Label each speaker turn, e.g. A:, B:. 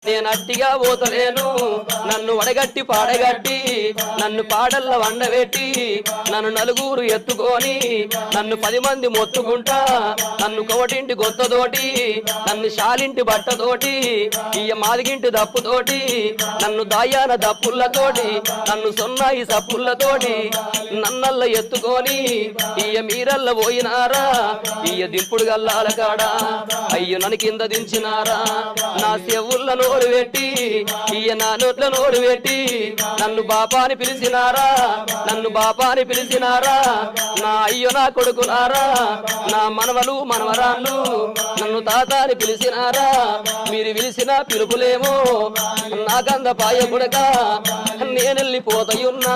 A: నేను అట్టిగా పోతలేను నన్ను వడగట్టి పాడగట్టి నన్ను పాడల్ల వండబెట్టి నన్ను నలుగురు ఎత్తుకొని నన్ను 10 మంది మొత్తుకుంటా నన్ను కోటింటి గొత్తతోటి నన్ను శాలింటి బట్టతోటి ఇయ్య మాదిగింటి దప్పుతోటి నన్ను దాయాన దప్పులతోటి నన్ను సొన్నాయి సప్పులతోటి నన్నల్ల ఎత్తుకొని ఇయ్య మీరల్ల పోయినారా ఇయ్య దింపుడు గల్లాల కాడా అయ్యో నన్ను కింద దించినారా నా చెవుల్ల నోరు పెట్టి ఇయ్య నా నోట్ల నోరు పెట్టి నన్ను బాపాని పిలిచినారా నన్ను బాపాని పిలిచినారా నా అయ్యో నా కొడుకునారా నా మనవలు మనవరాళ్ళు నన్ను తాతాని పిలిచినారా మీరు పిలిచిన పిలుపులేమో నాకంద పాయ కొడక నేనెళ్ళిపోతయున్నా